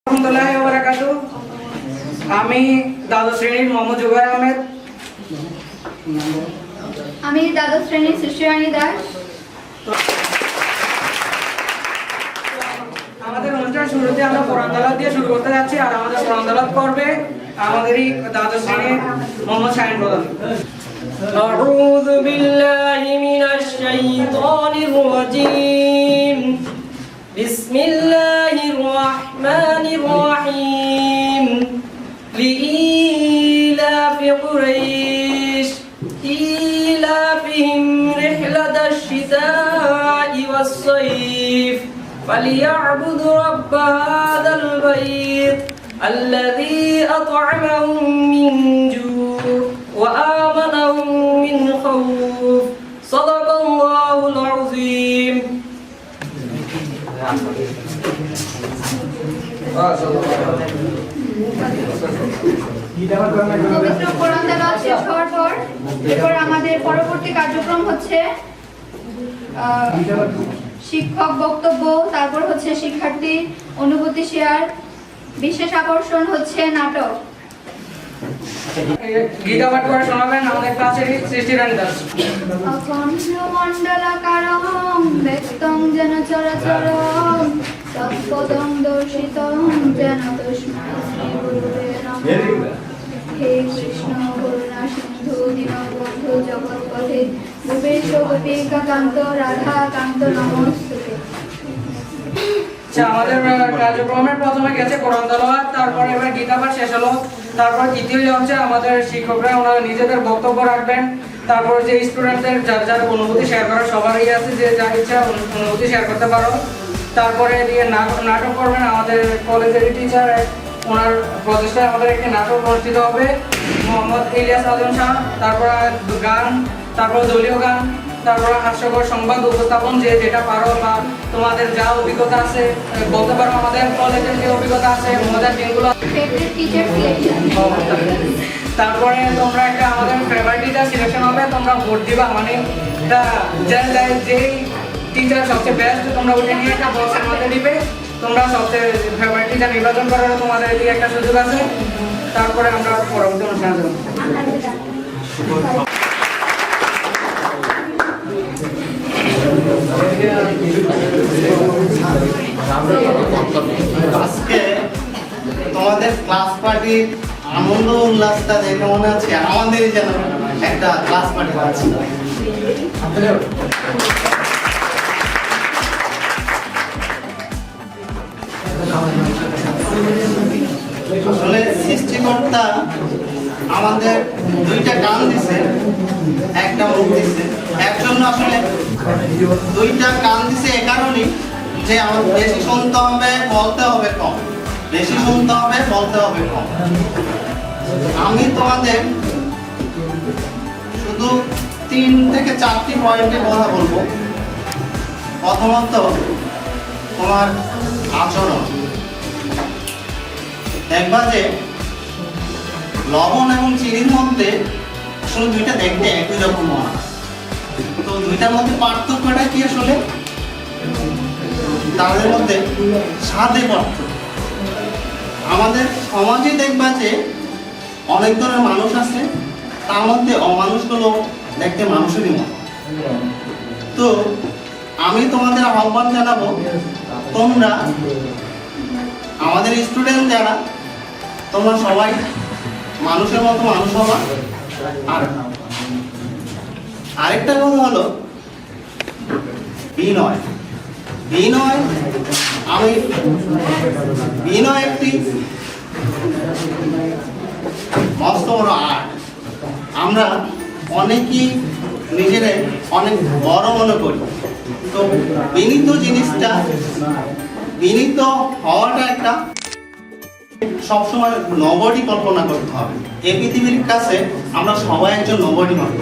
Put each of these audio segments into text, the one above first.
রহমতুল্লাহি ওয়া বারাকাতুহু। আমি দ্বাদশ শ্রেণীর মোহাম্মদ জুবাইর আহমেদ। আমি দ্বাদশ শ্রেণীর সৃষ্টিরানী দাস। আমাদের অনুষ্ঠান শুরুতে আমরা কোরআন তেলাওয়াত দিয়ে শুরু করতে যাচ্ছি, আর আমাদের কোরআন তেলাওয়াত করবে আমাদেরই দ্বাদশ শ্রেণীর মোহাম্মদ শাহিন প্রধান। أعوذ بالله من الشيطان الرجيم بسم الله الرحمن الرحيم لإيلاف قريش إيلافهم رحلة الشتاء والصيف فليعبدوا رب هذا البيت الذي أطعمهم من جوع وآمنهم من خوف صدق الله العظيم. পবিত্র কোরআন তেলাওয়াত শেষ হওয়ার পর এরপর আমাদের পরবর্তী কার্যক্রম হচ্ছে শিক্ষক বক্তব্য, তারপর হচ্ছে শিক্ষার্থী অনুভূতি শেয়ার, বিশেষ আকর্ষণ হচ্ছে নাটক। গীতা পাঠ করে শোনাবেন আমাদের ক্লাসের সৃষ্টিরানী দাস। অখণ্ড মণ্ডলাকারং ব্যক্তং যেন চরাচরং তৎপদং দর্শিতং যেন তস্মৈ শ্রীগুরুবে নমঃ। হে কৃষ্ণ করুণা সিন্ধু দীনবন্ধু জগৎপথে গোপেশ গোপিকা কান্ত রাধা কান্ত নমস্তুতে। আচ্ছা, আমাদের কার্যক্রমের প্রথমে গেছে কোরআন তেলাওয়াত, তারপরে এবার গীতা পাঠ শেষ হলো। তারপর দ্বিতীয় হচ্ছে আমাদের শিক্ষকরা ওনারা নিজেদের বক্তব্য রাখবেন। তারপর যে স্টুডেন্টদের যার যার অনুভূতি শেয়ার করার সবারই আছে, যে যা ইচ্ছা অনুভূতি শেয়ার করতে পারো। তারপরে দিয়ে নাটক করবেন আমাদের কলেজের টিচার, ওনার প্রচেষ্টায় আমাদের একটি নাটক অনুষ্ঠিত হবে, মোহাম্মদ ইলিয়াস আজম শাহ। তারপর গান, তারপর দলীয় গান, তারপর হাস্যকর সংবাদ উপস্থাপন, যে যেটা পারো বা তোমাদের যা অভিজ্ঞতা আছে বলতে পারো। আমাদের কলেজের যে অভিজ্ঞতা আছে, মজার দিনগুলো। তারপরে তোমরা একটা আমাদের ফেভারিট টিচার সিলেকশন হবে, তোমরা ভোট দিবা, মানে এটা যেই টিচার সবচেয়ে বেস্ট তোমরা ওটা নিয়ে একটা বক্সের মধ্যে দিবে। তোমরা সবচেয়ে ফেভারিট টিচার নির্বাচন করার তোমাদের এদিকে একটা সুযোগ আছে। তারপরে আমরা পরবর্তী অনুষ্ঠানে যাব। আজকে তোমাদের ক্লাস পার্টির আনন্দ উল্লাসটা দেখে মনে হচ্ছে আমাদের যেন একটা ক্লাস পার্টি আছে। আসলে সৃষ্টিকর্তা আমাদের দুইটা কান দিছে, একটা মুখ দিছে। এর জন্য আসলে দুইটা কান দিছে এ কারণেই যে আমার বেশি শুনতে হবে, বলতে হবে কম, বেশি শুনতে হবে, বলতে হবে কম। আমি তোমাদের শুধু 3 থেকে 4টি পয়েন্টে কথা বলবো। প্রথমত তোমার আচরণ। দেখবা যে লবণ এবং চিনির মধ্যে আসলে দুইটা দেখতে একই রকম হয়, তো দুইটার মধ্যে পার্থক্যটা কি? আসলে তাদের মধ্যে স্বাদে পার্থক্য। আমাদের সমাজে দেখবা যে অনেক ধরনের মানুষ আছে, তার মধ্যে অমানুষগুলো দেখতে মানুষেরই মতো। তো আমি তোমাদের আহ্বান জানাবো, তোমরা আমাদের স্টুডেন্ট যারা, তোমরা সবাই মানুষের মতো মানুষ হবা। আর আরেকটা কথা হলো বিনয়। বিনয় একটি মস্ত বড় আর্ট। আমরা অনেকেই নিজেরা অনেক বড় মনে করি, তো বিনীত হওয়াটা একটা সবসময় নবডি কল্পনা করতে হবে। এই পৃথিবীর কাছে আমরা সবাই একজন নবডি মাত্র।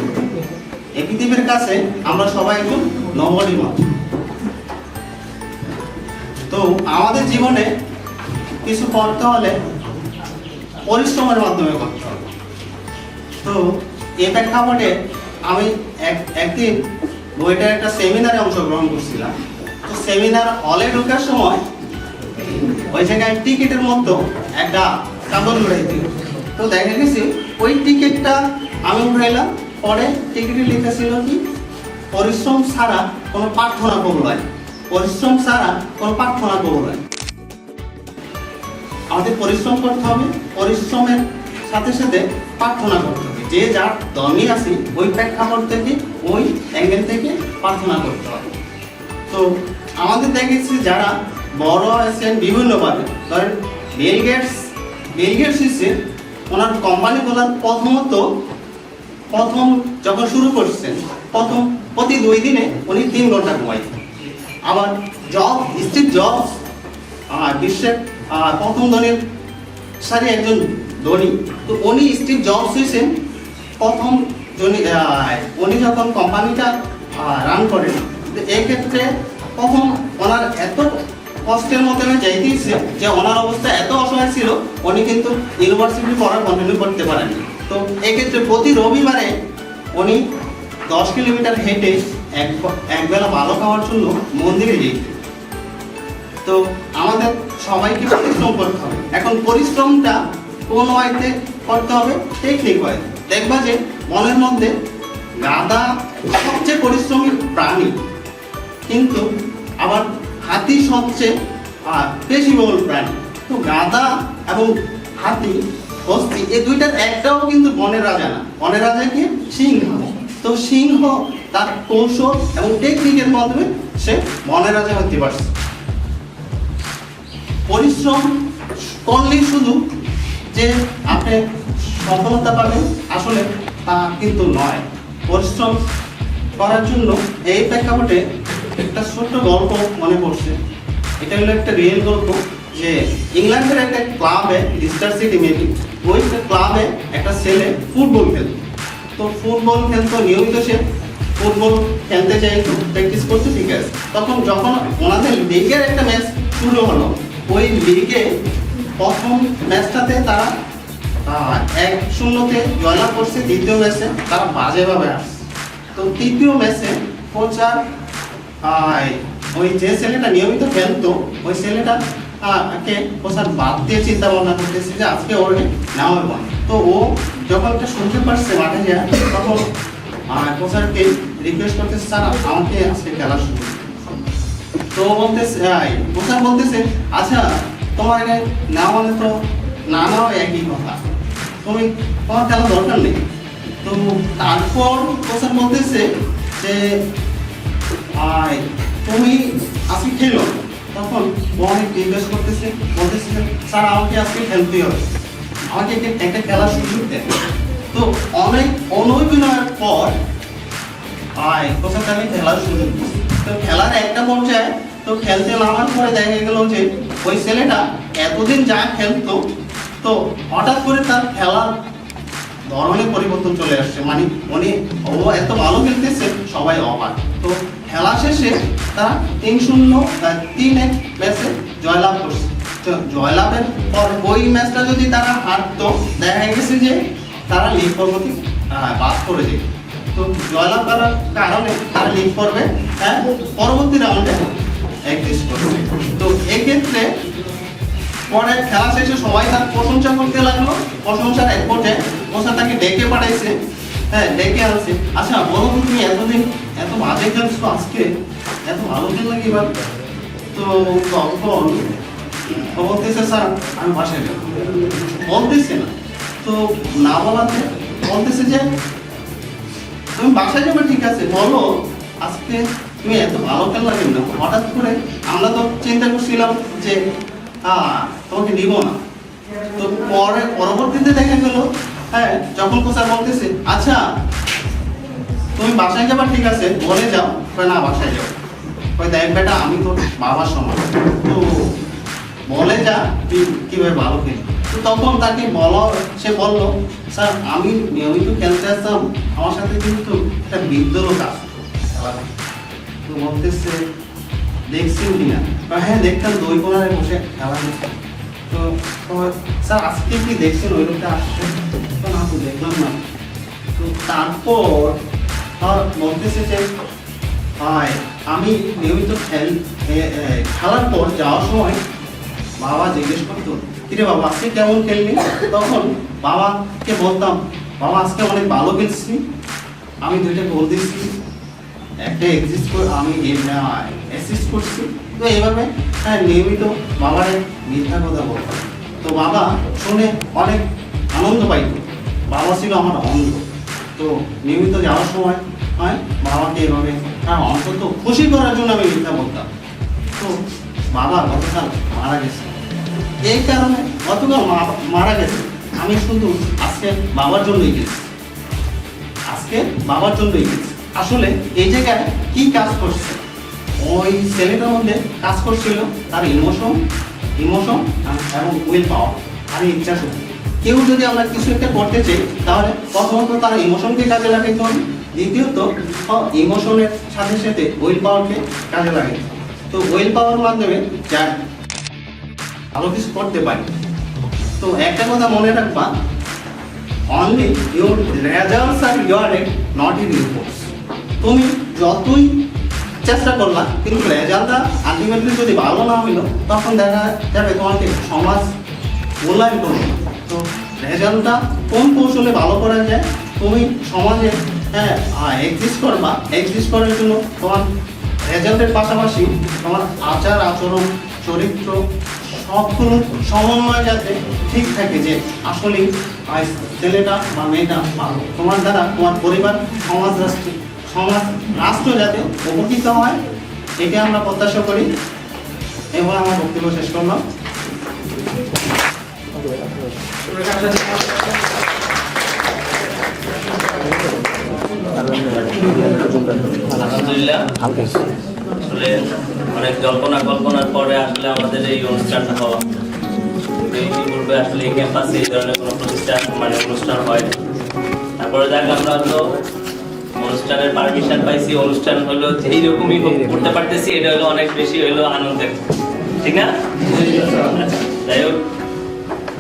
এই পৃথিবীর কাছে আমরা সবাই একজন নবডি মাত্র। তো আমাদের জীবনে কিছু করতে হলে পরিশ্রমের মাধ্যমে করতে হবে। তো এই প্রেক্ষাপটে আমি একদিন বইটার একটা সেমিনারে অংশগ্রহণ করছিলাম। তো সেমিনার হলে ঢোকার সময় ওই জায়গায় টিকিটের মতো একটা কাগজ উড়াই দিল। তো দেখা গেছে ওই টিকিটটা আমি উঠাইলাম, পরে টিকিটে লেখা ছিল কি পরিশ্রম ছাড়া কোনো প্রার্থনা কবুল হয়, পরিশ্রম ছাড়া কোনো প্রার্থনা কবুল হয়। আমাদের পরিশ্রম করতে হবে, পরিশ্রমের সাথে সাথে প্রার্থনা করতে হবে। যে যার ধর্মী আছে ওই প্রেক্ষাপট থেকে ওই অ্যাঙ্গেল থেকে প্রার্থনা করতে হবে। তো আমাদের দেখেছি যারা বড় আছেন বিভিন্নভাবে, ধরেন বিল গেটস হচ্ছে ওনার কোম্পানি খোলার প্রথম যখন শুরু করছেন প্রতি 2 দিনে উনি 3 ঘন্টা ঘুমাইতেন। আবার স্টিভ জবস বিশ্বের প্রথম ধনীর সারি একজন ধনী। তো উনি স্টিভ জবস হয়েছেন প্রথম উনি যখন কোম্পানিটা রান করেন, এই ক্ষেত্রে প্রথম ওনার এত কষ্টের মধ্যে যাই দিয়েছে যে ওনার অবস্থা এত অসহায় ছিল, উনি কিন্তু ইউনিভার্সিটি পড়া কন্টিনিউ করতে পারেননি। তো এক্ষেত্রে প্রতি রবিবারে উনি 10 কিলোমিটার হেঁটে একবেলা ভালো খাওয়ার জন্য মন্দিরে যেতেন। তো আমাদের সবাইকে পরিশ্রম করতে হবে। এখন পরিশ্রমটা কোন ওয়াইতে করতে হবে? Technique wise. দেখবা যে মনের মধ্যে গাধা সবচেয়ে পরিশ্রমী প্রাণী, কিন্তু আবার হাতি সবচেয়ে পেশিবহুল প্রাণী। তো গাধা এবং হাতি হস্তি এই দুইটার একটাও কিন্তু বনের রাজা না, বনের রাজা কি সিংহ। তো সিংহ তার কৌশল এবং টেকনিকের মাধ্যমে সে বনের রাজা হতে পারছে। পরিশ্রম করলেই শুধু যে আপনি সফলতা পাবেন আসলে তা কিন্তু নয়। পরিশ্রম করার জন্য এই প্রেক্ষাপটে একটা ছোট্ট গল্প মনে পড়ছে। এটা হলো একটা রিয়েল গল্প যে ইংল্যান্ডের একটা ক্লাবে, লিস্টার সিটি মেবি, ওই ক্লাবে একটা ছেলে ফুটবল খেলত। তো ফুটবল খেলতো নিয়মিত, সে ফুটবল খেলতে চাইতো, প্র্যাকটিস করতে ঠিক আছে। তখন যখন ওনাদের লিগের একটা ম্যাচ শুরু হলো, ওই লিগে প্রথম ম্যাচটাতে তারা 1-0 জয়লাভ করছে। দ্বিতীয় ম্যাচে তারা বাজেভাবে আসছে। তো তৃতীয় ম্যাচে কোচার ওই যে ছেলেটা নিয়মিত খেলতো ওই ছেলেটা কে কোচার বাদ দিয়ে চিন্তা ভাবনা করতেছে যে আজকে ওর নেওয়া হবে। তো ও যখন এটা শুনতে পারছে মাঠে যায়, তখন কোচারকে রিকোয়েস্ট করতেছে, স্যার আমাকে আজকে খেলা শুরু। তো বলতেছে কোচার বলতেছে, আচ্ছা তোমার নেওয়া মানে তো না নেওয়া একই কথা, তোমার খেলা দরকার নেই। তো তারপর কোচার বলতেছে যে তুমি আজকে খেলো। তখন অনেক রিকোয়েস্ট করতেছে, বলতেছে স্যার আমাকে আজকে খেলতেই হবে, আমাকে একটা খেলা সুযোগ দেন। তো অনেক অনুপ্রেরণার পর কোচার তাকে খেলার সুযোগ দিচ্ছে। তো খেলার একটা পর্যায়ে তো খেলতে নামার পরে দেখা গেল যে ওই ছেলেটা এতদিন যা খেলতো, তো হঠাৎ করে তার খেলার ধরনের পরিবর্তন চলে আসছে। মানে ও এত ভালো খেলতেছে সবাই অবাক। তো খেলা শেষে তারা 3-1 ম্যাচে জয়লাভ করছে। তো জয়লাভের পর ওই ম্যাচটা যদি তারা হারতো, দেখা গেছে যে তারা লিগ পর্বতে বাদ করে যেত। তো জয়লাভ করার কারণে তারা লিগ পর্বে পরবর্তী রাউন্ডে এক্সিস্ট করবে। তো এক্ষেত্রে পরে খেলা শেষে সবাই তার প্রশংসা করতে লাগলো। প্রশংসার এক পর্যায়ে কোচা তাকে ডেকে পাঠাইছে, ডেকে আনছে, আচ্ছা বলো তুমি এতদিন এত বাজে খেলছো, আজকে এত ভালো খেললে কি ভাবে? তো তখন বলতেছে, স্যার আমি বাসায় যাবো। বলতেছে না, তো না বলাতে বলতেছে যে তুমি বাসায় যাবে, ঠিক আছে বলো আজকে তুমি এত ভালো খেললা কেন? হঠাৎ করে আমরা তো চিন্তা করছিলাম যে তোমাকে নিব না। তো পরবর্তীতে দেখা গেল যখন কোচা বলতেছে, আচ্ছা তুমি বাসায় যাবা, ঠিক আছে বলে যাও, না বাসায় যাও, দেখ বেটা আমি তো বাবার সমান, তো বলে যা তুই কিভাবে ভালো খেলি। তো তখন তাকে সে বললো, স্যার আমি নিয়মিত খেলতে আসতাম, আমার সাথে কিন্তু একটা বৃদ্ধ লোক আছে। তো বলতেছে দেখছেন কিনা? হ্যাঁ দেখতাম, 2 কোণায় বসে খেলা দেখছি। তো স্যার আজকে কি দেখছেন ওই লোকটা আসছে? না তো দেখলাম না। তো তারপর বলতেছে যে আমি নিয়মিত খেলার পর যাওয়ার সময় বাবা জিজ্ঞেস করতো, কিরে বাবা আজকে কেমন খেললি? তখন বাবাকে বলতাম, বাবা আজকে অনেক ভালো খেলছি, আমি 2টা গোল দিচ্ছি, একটা আমি অ্যাসিস্ট করছি। তো এইভাবে নিয়মিত বাবারে মিথ্যা কথা বলতাম। তো বাবা শুনে অনেক আনন্দ পাইত। বাবা ছিল আমার অন্ধ। তো নিয়মিত যাওয়ার সময় বাবাকে এভাবে অন্তত খুশি করার জন্য আমি মিথ্যা বলতাম। তো বাবা গতকাল মারা গেছে, এই কারণে গতকাল মারা গেছে, আমি শুধু আজকে বাবার জন্যই গেছি, আসলে এই জায়গায় কি কাজ করছে, ওই ছেলেটার মধ্যে কাজ করছিল তার ইমোশন এবং উইল পাওয়ার আর ইচ্ছা শক্তি। কেউ যদি আমরা কিছু একটা করতে চাই তাহলে প্রথমত তার ইমোশনকে কাজে লাগাইতে হবে, দ্বিতীয়ত ইমোশনের সাথে সাথে উইল পাওয়ারকে কাজে লাগাইতে হবে। তো উইল পাওয়ার মাধ্যমে যা ভালো কিছু করতে পারি। তো একটা কথা মনে রাখবা, only your results are your not in reports. তুমি যতই চেষ্টা করলা কিন্তু রেজাল্টটা আলটিমেটলি যদি ভালো না হইলো তখন দেখা যাবে তোমাকে সমাজ মূল্যায়ন করবে না। তো রেজাল্টটা কোন কৌশলে ভালো করা যায়, তুমি সমাজে এক্সিস্ট করার জন্য তোমার রেজাল্টের পাশাপাশি তোমার আচার আচরণ চরিত্র সবগুলো সমন্বয় যাতে ঠিক থাকে, যে আসলে ছেলেটা বা মেয়েটা ভালো, তোমার দ্বারা তোমার পরিবার সমাজ রাষ্ট্র যাতে উপকৃত হয়, এটা আমরা প্রত্যাশা করি। এবং আমার বক্তব্য শেষ করলাম। আলহামদুলিল্লাহ, আসলে অনেক কল্পনার পরে আসলে আমাদের এই অনুষ্ঠানটা হওয়া। ইতিপূর্বে আসলে এই ক্যাম্পাসে এই ধরনের কোনো প্রতিষ্ঠান অনুষ্ঠান হয়। তারপরে দেখ আমরা হলো অনুষ্ঠানের পারমিশন পাইছি, অনুষ্ঠান হলো এইরকমই করতে পারতেছি, এটা হলো অনেক বেশি হলো আনন্দের, ঠিক না? যাই হোক,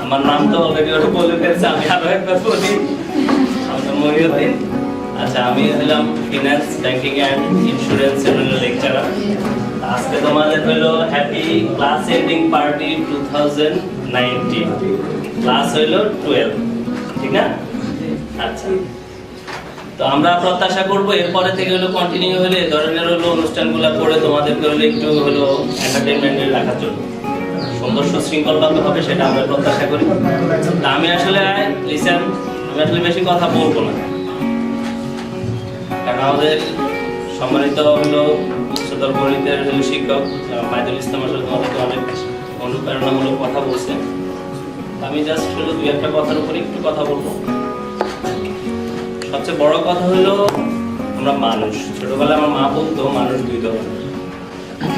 আমার নাম তো অলরেডি ওটা বলে ফেলছে, আমি আরো একবার বলি, আমার মহিউদ্দিন। আচ্ছা, আমি হলাম ফিনান্স, ব্যাংকিং অ্যান্ড ইন্স্যুরেন্স এর লেকচারার। আজকে তোমাদের হলো happy class ending party 2019, class হলো 12, ঠিক না? আচ্ছা, তো আমরা প্রত্যাশা করবো এরপরে থেকে হলো কন্টিনিউ হলে এই ধরনের হলো অনুষ্ঠানগুলো করে তোমাদেরকে হলো একটু হলো এন্টারটেইনমেন্টে রাখার জন্য সুন্দর সুশৃঙ্খল ভাবে হবে, সেটা আমরা প্রত্যাশা করি। তা আমি আসলে বেশি কথা বলবো না, কারণ আমাদের সম্মানিত হলো উচ্চতর গণিতের শিক্ষক মাইদুল ইসলাম আসলে তোমাদেরকে অনেক অনুপ্রেরণামূলক কথা বলছে। আমি জাস্ট হলো 2-1টা কথার উপরে একটু কথা বলবো। সবচেয়ে বড় কথা হলো আমরা মানুষ। ছোটবেলায় আমার মা বলতো মানুষ 2 ধরনের,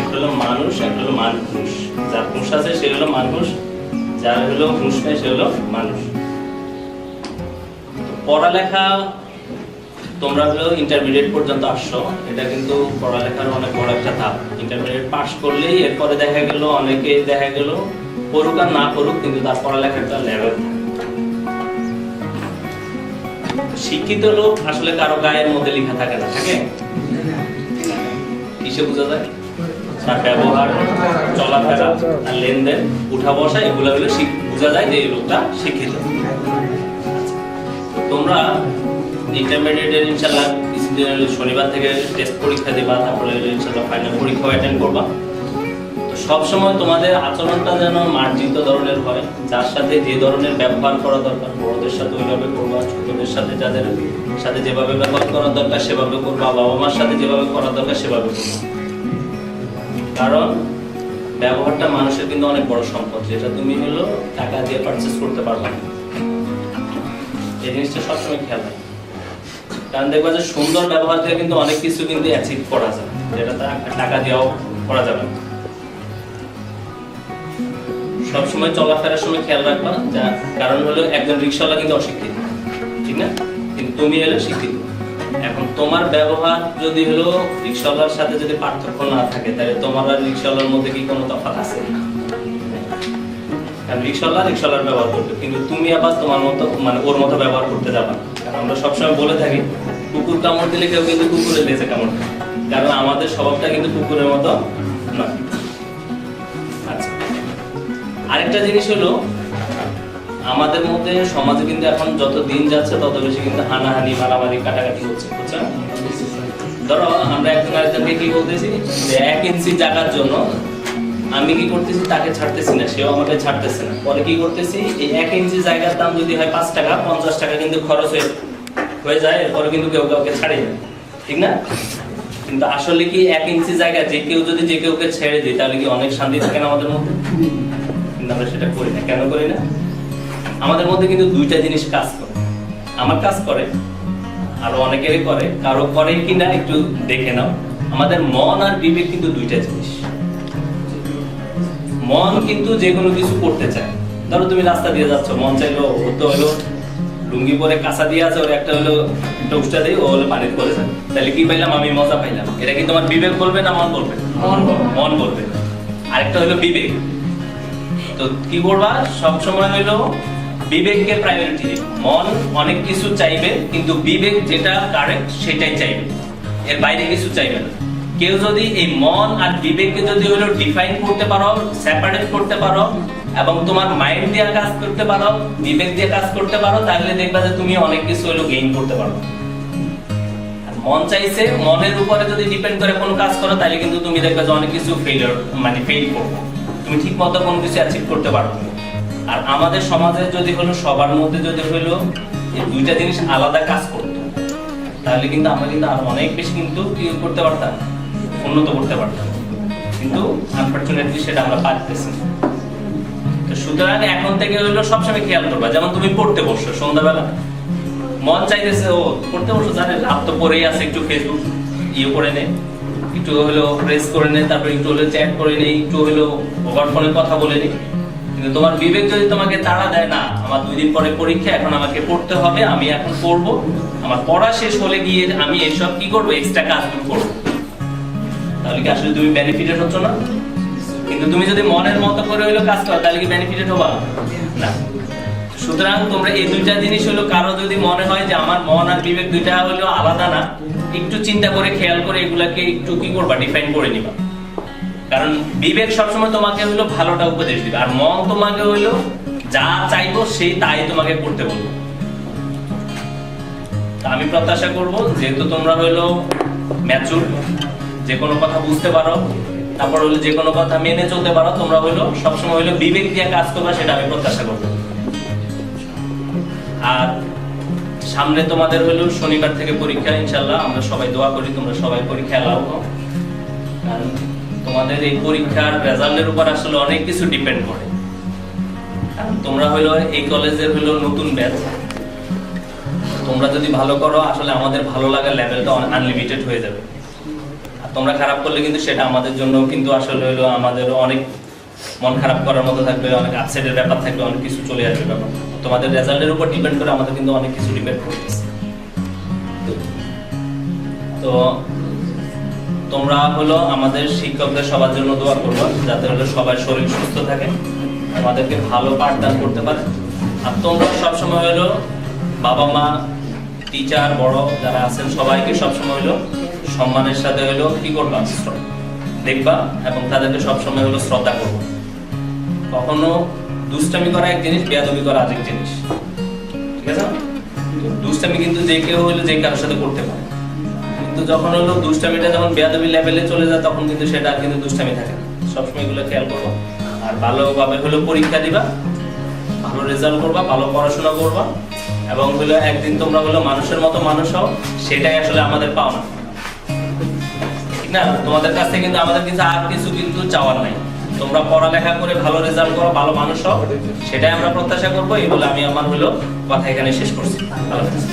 একটা হলো মানুষ, একটা হলো মানুষ। যার হুঁশ আছে সে হলো মানুষ, যার হলো হুঁশ নেই সে হলো মানুষ। পড়ালেখা তোমরা হলো ইন্টারমিডিয়েট পর্যন্ত আসছো, এটা কিন্তু পড়ালেখার অনেক বড় একটা ধাপ। ইন্টারমিডিয়েট পাস করলেই এরপরে দেখা গেল পড়ুক আর না পড়ুক কিন্তু তার পড়ালেখার একটা লেভেল। শিক্ষিত লোক আসলে কারো গায়ের মধ্যে লেখা থাকে না, থাকে কিসে বোঝা যায়? তার ব্যবহার, চলাফেরা আর লেনদেন, উঠা বসা, এগুলো হলো বোঝা যায় যে এই লোকটা শিক্ষিত। তোমরা ইন্টারমিডিয়েটের ইনশাআল্লাহ শনিবার থেকে টেস্ট পরীক্ষা দিবা, তারপরে ইনশাআল্লাহ ফাইনাল পরীক্ষাও অ্যাটেন্ড করবা। তো সবসময় তোমাদের আচরণটা যেন মার্জিত ধরনের হয়, যার সাথে যে ধরনের ব্যবহার করা দরকার বড়দের সাথে ওইভাবে করবা, ছোটদের সাথে যাদের সাথে যেভাবে ব্যবহার করা দরকার সেভাবে করবা, বাবা মার সাথে যেভাবে করা দরকার সেভাবে করবা। কারণ ব্যবহারটা মানুষের কিন্তু অনেক বড় সম্পদ, যেটা তুমি হলো টাকা দিয়ে পারচেস করতে পারবে না। এই জিনিসটা সবসময় খেয়াল রাখবে, কারণ দেখবা যে সুন্দর ব্যবহার দিয়ে কিন্তু অনেক কিছু কিন্তু অ্যাচিভ করা যায়, যেটা টাকা দিয়েও করা যাবে না। সবসময় চলাফেরার সময় খেয়াল রাখবা, যা কারণ হলো একজন রিক্সাওয়ালা কিন্তু অশিক্ষিত, ঠিক না? কিন্তু তুমি হলো শিক্ষিত। এখন তোমার ব্যবহার যদি হলো রিক্সাওয়ালার সাথে যদি পার্থক্য না থাকে, তাহলে তোমার আর রিক্সাওয়ালার মধ্যে কি কোনো তফাৎ আছে? কারণ রিক্সাওয়ালার ব্যবহার করবে, কিন্তু তুমি আবার তোমার মতো ওর মতো ব্যবহার করতে যাবা। কারণ আমরা সবসময় বলে থাকি কুকুর কামড় দিলে কেউ কিন্তু কুকুরের লেজে কামড় দেয়, কারণ আমাদের স্বভাবটা কিন্তু কুকুরের মতো নয়। আচ্ছা, আরেকটা জিনিস হলো আমাদের মধ্যে সমাজে কিন্তু এখন যত দিন যাচ্ছে তত বেশি কিন্তু হানাহানি মারামারি কাটাকাটি হচ্ছে, বুঝছেন? ধরো আমরা একজন আরেকজনকে কি বলতেছি যে 1 ইঞ্চি জায়গার জন্য আমি কি করতেছি, তাকে ছাড়তেছি না, সেও আমাকে ছাড়তেছে না। পরে কি করতেছি, এই 1 ইঞ্চি জায়গার দাম যদি হয় 5 টাকা, 50 টাকা কিন্তু খরচ হয়ে যায়। এরপরে কিন্তু কেউ কাউকে ছাড়ে না, ঠিক না? কিন্তু আসলে কি 1 ইঞ্চি জায়গা যে কেউ যদি যে কেউকে ছেড়ে দিই তাহলে কি অনেক শান্তি থাকে না আমাদের মধ্যে? কিন্তু আমরা সেটা করি না। কেন করি না? আমাদের মধ্যে কিন্তু দুইটা জিনিস কাজ করে। আমার কাজ করে, আরো অনেকেরই করে, কারো করে কিনা একটু দেখে নাও। আমাদের মন আর বিবেক কিন্তু দুইটা জিনিস। মন কিন্তু যে কোনো কিছু করতে চায়। ধরো তুমি রাস্তা দিয়ে যাচ্ছ, মন চাইলো ও তো হলো লুঙ্গি পরে কাঁচা দিয়ে আছে, ওর একটা হলো টোস্টা দিয়ে ও হলো পানিতে পড়ে যায়, তাহলে কি পাইলাম? আমি মজা পাইলাম। এটা কি তোমার বিবেক বলবে না মন বলবে? মন বলবে। আরেকটা হলো বিবেক। তো কি করবা, সব সময় হলো বিবেককে প্রায়োরিটি দিবে। মন অনেক কিছু চাইবে, কিন্তু বিবেক যেটা কারেক্ট সেটাই চাইবে, এর বাইরে কিছু চাইবে না। কেউ যদি এই মন আর বিবেককে যদি হলো ডিফাইন করতে পারো, সেপারেট করতে পারো, এবং তোমার মাইন্ড দিয়ে কাজ করতে পারো, বিবেক দিয়ে কাজ করতে পারো, তাহলে দেখবা যে তুমি অনেক কিছু হলো গেইন করতে পারো। আর মন চাইছে, মনের উপরে যদি ডিপেন্ড করে কোনো কাজ করো, তাহলে কিন্তু তুমি দেখবা যে অনেক কিছু ফেল করবে, তুমি ঠিক মতো কোনো কিছু অ্যাচিভ করতে পারবে না। আর আমাদের সমাজে যদি হলো সবার মধ্যে যদি হলো এই দুইটা জিনিস আলাদা কাজ করতো, তাহলে কিন্তু আমরা কিন্তু আরো অনেক বেশি কিন্তু কি করতে পারতাম, উন্নত করতে পারতাম। কিন্তু আনফরচুনেটলি সেটা আমরা পারতেছি না। তো সুতরাং এখন থেকে হলো সবসময় খেয়াল করবা, যেমন তুমি পড়তে বসছো সন্ধ্যাবেলা, মন চাইতেছে ও পড়তে বসছো, জানে লাভ তো পড়েই আছে, একটু ফেসবুক করে নে, একটু হলো প্রেস করে নে, তারপর একটু হলো চ্যাট করে নে, একটু হলো মোবাইল ফোনে কথা বলে নে। কিন্তু তোমার বিবেক যদি তোমাকে তাড়া দেয়, না আমার 2 দিন পরে পরীক্ষা, এখন আমাকে পড়তে হবে, আমি এখন পড়বো, আমার পড়া শেষ হলে গিয়ে আমি এসব কি করবো, এক্সট্রা কাজগুলো করবো, তাহলে কি আসলে তুমি বেনিফিটেড হচ্ছ না? কিন্তু তুমি যদি মনের মতো করে হইলো কাজ করো, তাহলে কি বেনিফিটেড হবা না? সুতরাং তোমরা এই দুইটা জিনিস হলো, কারো যদি মনে হয় যে আমার মন আর বিবেক দুইটা হলো আলাদা না, একটু চিন্তা করে খেয়াল করে এগুলাকে একটু কি করবা, ডিফাইন করে নিবা। কারণ বিবেক সবসময় তোমাকে হলো ভালোটা উপদেশ দিবে, আর মন তোমাকে হইলো যা চাইবো সেই তাই তোমাকে করতে বলবো। আমি প্রত্যাশা করব, যেহেতু তোমরা হইলো ম্যাচুর, যে কোনো কথা বুঝতে পারো, তারপর হলো যে কোনো কথা মেনে চলতে পারো, তোমরা হইলো সবসময় হইলো বিবেক দিয়ে কাজ করবা, সেটা আমি প্রত্যাশা করব। আর সামনে তোমাদের হইলো শনিবার থেকে পরীক্ষা, ইনশাআল্লাহ আমরা সবাই দোয়া করি তোমরা সবাই পরীক্ষা এলাও হও। কারণ তোমাদের এই পরীক্ষার রেজাল্টের উপর আসলে অনেক কিছু ডিপেন্ড করে। কারণ তোমরা হইলো এই কলেজের হইলো নতুন ব্যাচ, তোমরা যদি ভালো করো আসলে আমাদের ভালো লাগার লেভেলটা আনলিমিটেড হয়ে যাবে। আর তোমরা খারাপ করলে কিন্তু সেটা আমাদের জন্য কিন্তু আসলে হইলো আমাদের অনেক মন খারাপ করার মতো থাকবে, অনেক আপসেটের ব্যাপার থাকবে, অনেক কিছু চলে আসবে ব্যাপার। তোমাদের রেজাল্টের উপর ডিপেন্ড করে আমাদের কিন্তু অনেক কিছু ডিপেন্ড করতেছে। তো তোমরা হলো আমাদের শিক্ষকদের সবার জন্য দোয়া করবো, যাতে হলো সবার শরীর সুস্থ থাকে, আমাদেরকে ভালো পাঠদান করতে পারে। আর তোমরা সবসময় হলো বাবা মা, টিচার, বড় যারা আছেন সবাইকে সবসময় হলো সম্মানের সাথে হলো কি করবা, দেখবা, এবং তাদেরকে সবসময় হলো শ্রদ্ধা করবো। কখনো দুষ্টামি করা এক জিনিস, বেয়াদবি করা আরেক জিনিস, ঠিক আছে? দুষ্টামি কিন্তু যে কেউ হলো যে কারোর সাথে করতে পারে, কিন্তু যখন হলো দুষ্টামিটা যখন বেয়াদবি লেভেলে চলে যায়, তখন কিন্তু সেটা কিন্তু দুষ্টামি থাকে না। সবসময় এগুলো খেয়াল করবো। আর ভালোভাবে হলো পরীক্ষা দিবা, ভালো রেজাল্ট করবা, ভালো পড়াশোনা করবা, এবং হলো একদিন তোমরা হলো মানুষের মতো মানুষ হও, সেটাই আসলে আমাদের পাওনা, ঠিক না? তোমাদের কাছ থেকে কিন্তু আমাদের কিন্তু আর কিছু কিন্তু চাওয়ার নাই। তোমরা পড়ালেখা করে ভালো রেজাল্ট করো, ভালো মানুষ হও, সেটাই আমরা প্রত্যাশা করবো। এই বলে আমি আমার হলো কথা এখানে শেষ করছি। ভালো থাকবেন।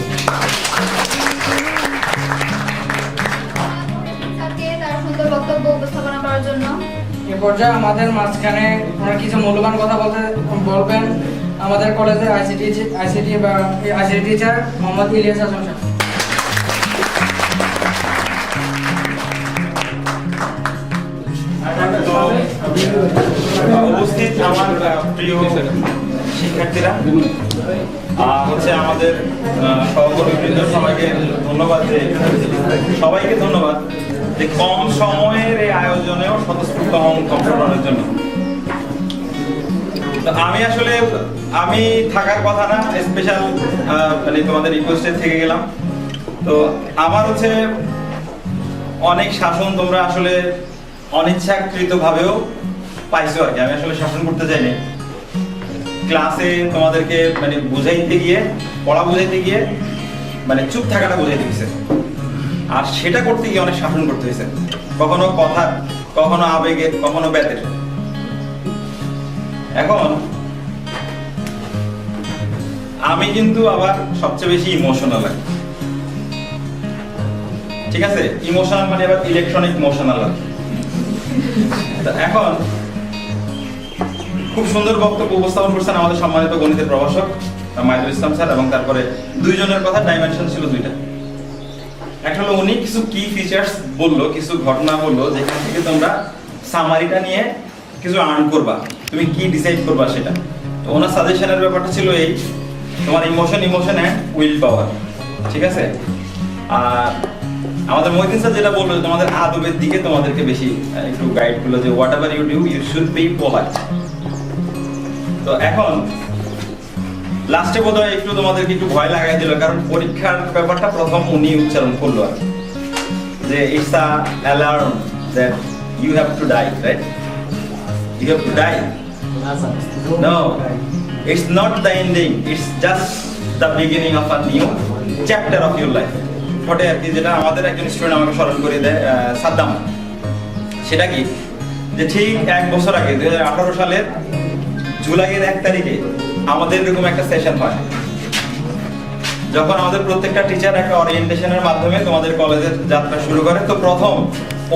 তার সুন্দর বক্তব্য উপস্থাপনা করার জন্য এ পর্যায়ে আমাদের মাঝখানে ওনার কিছু মূল্যবান কথা বলবেন আমাদের কলেজের আইসিটি টিচার মোহাম্মদ ইলিয়াস হাসান সাহেব। উপস্থিত আমার প্রিয় শিক্ষার্থীরা, হচ্ছে আমাদের সহকর্মীবৃন্দ, সবাইকে ধন্যবাদ, সবাইকে ধন্যবাদ যে কম সময়ের এই আয়োজনেও স্বতঃস্ফূর্ত অংশগ্রহণের জন্য। তো আমি থাকার কথা না, স্পেশাল মানে তোমাদের রিকোয়েস্টে থেকে গেলাম। তো আমার হচ্ছে অনেক শাসন তোমরা আসলে অনিচ্ছাকৃত ভাবেও পাইছো আর কি। আমি আসলে শাসন করতে চাইনি, ক্লাসে তোমাদেরকে মানে বুঝাইতে গিয়ে, পড়া বুঝাইতে গিয়ে মানে চুপ থাকাটা বুঝাইতে হয়েছে, আর সেটা করতে গিয়ে অনেক শাসন করতে হয়েছে, কখনো কথা, কখনো আবেগের, কখনো ব্যাতের। এখন আমি কিন্তু আবার সবচেয়ে বেশি ইমোশনাল আর কি। ঠিক আছে, ইমোশনাল মানে আবার ইলেকট্রনিক ইমোশনাল আর কি। এখন খুব সুন্দর বক্তব্য উপস্থাপন করছেন আমাদের সম্মানিত গণিতের প্রভাষক মাইদুল ইসলাম স্যার, এবং তারপরে দুইজনের কথা ডাইমেনশন ছিল দুইটা। একটা হলো উনি কিছু কি ফিচার্স বললো, কিছু ঘটনা বললো, যেখান থেকে তোমরা সামারিটা নিয়ে কিছু আর্ন করবা, তুমি কি ডিসাইড করবা সেটা। তো ওনার সাজেশনের ব্যাপারটা ছিল এই, তোমার ইমোশন অ্যান্ড উইল পাওয়ার। ঠিক আছে, আর আমাদের মহিদিন স্যার যেটা বললো, তোমাদের আদবের দিকে তোমাদেরকে বেশি একটু গাইড করলো, যে whatever you do you should be polite. তো এখন লাস্টে বোধহয় একটু তোমাদেরকে একটু ভয় লাগাই দিল, কারণ পরীক্ষার ব্যাপারটা প্রথম উনি উচ্চারণ করলো আর যে it's a alarm that you have to die, right? You have to die. No, it's not the ending, it's just the beginning of a new chapter of your life. ফটে আর কি, যেটা আমাদের একজন স্টুডেন্ট আমাকে স্মরণ করে দেয়, সাদ্দাম। সেটা কি, যে ঠিক 1 বছর আগে 2018 সালের জুলাইয়ের 1 তারিখে আমাদের এরকম একটা সেশন হয়, যখন আমাদের প্রত্যেকটা টিচার একটা ওরিয়েন্টেশনের মাধ্যমে তোমাদের কলেজের যাত্রা শুরু করে। তো প্রথম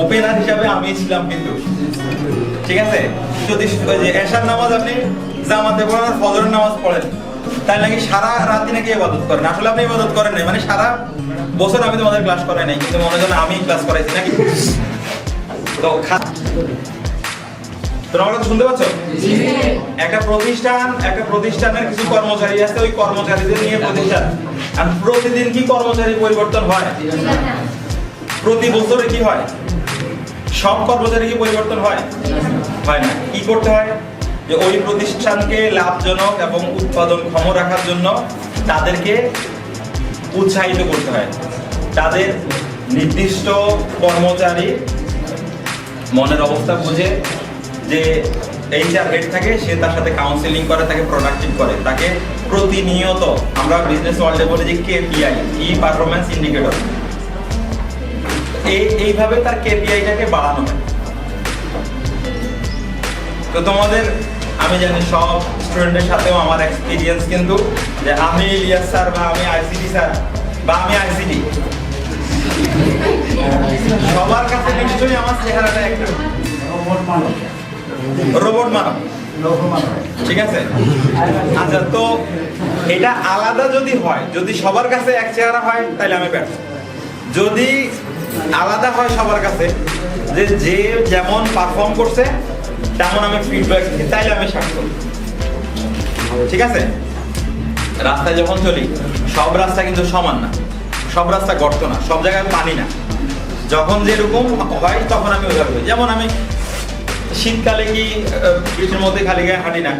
ওপেনার হিসাবে আমি ছিলাম কিন্তু। ঠিক আছে, যদি যে এশার নামাজ আপনি জামাতে পড়েন আর ফজরের নামাজ পড়েন, তাই নাকি সারা রাত নাকি ইবাদত করেন। আসলে আপনি ইবাদত করেন নাই, মানে সারা বছর আমি তোমাদের ক্লাস করাই নাই, কিন্তু মনে করেন আমি ক্লাস করাইছি নাকি। তো তোমরা কথা শুনতে পাচ্ছ? একটা প্রতিষ্ঠানের কিছু কর্মচারী আছে, ওই কর্মচারীদের নিয়ে প্রতিষ্ঠান। আর প্রতিদিন কি কর্মচারী পরিবর্তন হয়? প্রতি বছরে কি হয়? সব কর্মচারী কি পরিবর্তন হয়? হয় না। কি করতে হয়? যে ওই প্রতিষ্ঠানকে লাভজনক এবং উৎপাদনক্ষম রাখার জন্য তাদেরকে উৎসাহিত করতে হয়। তাদের নির্দিষ্ট কর্মচারী মনের অবস্থা বুঝে, যে এইচআর হেড থাকে, সে তার সাথে কাউন্সিলিং করে, তাকে প্রোডাক্টিভ করে, তাকে প্রতিনিয়ত, আমরা বিজনেস ওয়ার্ল্ডে বলি যে কেপিআই, কি পারফরম্যান্স ইন্ডিকেটর, এইভাবে তার কেপিআইটাকে বাড়ানো হয়। তো তোমাদের, আমি জানি সব স্টুডেন্টের সাথেও আমার এক্সপিরিয়েন্স কিন্তু, যে আমি ইলিয়াস স্যার বা আমি আইসিটি স্যার বা আমি আইসিটি, সবার কাছে নিশ্চয়ই আমার চেহারাটা একটা রোবট মানব। ঠিক আছে, আচ্ছা, তো এটা আলাদা যদি হয়, যদি সবার কাছে এক চেহারা হয়, তাহলে আমি ব্যর্থ। যদি আলাদা হয় সবার কাছে, যে যে যেমন পারফর্ম করছে তেমন আমি ফিডব্যাক দিই, তাইলে আমি সার্থক। ঠিক আছে, রাস্তায় যখন চলি, সব রাস্তা কিন্তু সমান না, সব রাস্তা গর্ত না, সব জায়গায় পানি না। যখন যেরকম হয় তখন আমি ওইভাবে, যেমন আমি শীতকালে কি বৃষ্টির মধ্যে খালি গায়ে হাঁটি না,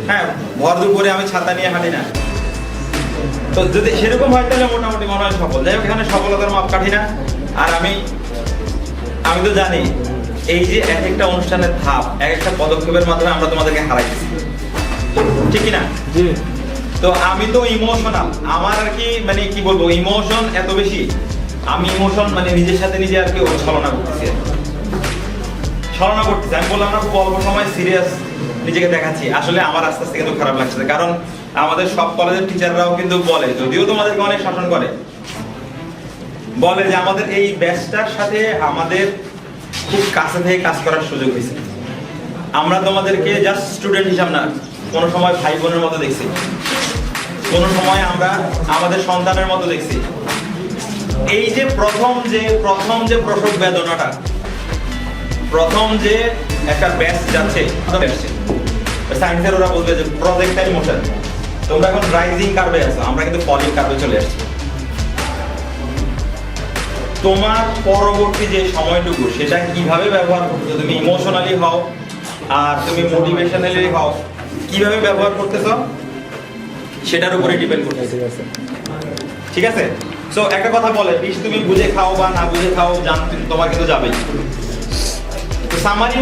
হ্যাঁ, ভর দুপুরে আমি ছাতা নিয়ে হাঁটি না। তো যদি সেরকম হয় তাহলে মোটামুটি মনে হয় সফল। যাই হোক, এখানে সফলতার মাপকাঠি না। আর আমি তো জানি এই যে এক একটা অনুষ্ঠানের ধাপ, এক একটা পদক্ষেপের মাধ্যমে আমরা তোমাদেরকে হারাইছি, ঠিক কিনা? তো আমি তো ইমোশনাল, আমার আর কি মানে কি বলবো, ইমোশন এত বেশি, আমি ইমোশন মানে নিজের সাথে নিজে আর কি ছলনা করতেছি। আমি বললাম না, খুব অল্প সময় সিরিয়াস নিজেকে দেখাচ্ছি। আসলে আমার আস্তে আস্তে কিন্তু খারাপ লাগছে, কারণ আমাদের সব কলেজের টিচাররাও কিন্তু বলে, যদিও তোমাদেরকে অনেক শাসন করে, বলে যে আমাদের এই ব্যাচটার সাথে আমাদের খুব কাছে থেকে কাজ করার সুযোগ হয়েছে। আমরা তোমাদেরকে জাস্ট স্টুডেন্ট হিসাব না, কোনো সময় ভাই বোনের মতো দেখছি, কোনো সময় আমরা আমাদের সন্তানের মতো দেখছি। এই যে প্রথম যে প্রসব বেদনাটা, প্রথম যে একটা ব্যাচ যাচ্ছে, সায়েন্সের ওরা বলবে যে প্রজেক্টাইল মোশন, তোমরা এখন রাইজিং কার্ভে আছো, আমরা কিন্তু ফলিং কার্ভে চলে আসছি। তোমার পরবর্তী যে সময়টুকু, সেটা কিভাবে ব্যবহার করছো, তুমি ইমোশনালি হও আর তুমি মোটিভেশনালি হও, কিভাবে ব্যবহার করতেছো সেটার উপরে ডিপেন্ড করতেছে, ঠিক আছে? সো একটা কথা বলে, বিষ তুমি বুঝে খাও বা না বুঝে খাও, তোমার কিন্তু যাবেই। তো সামারি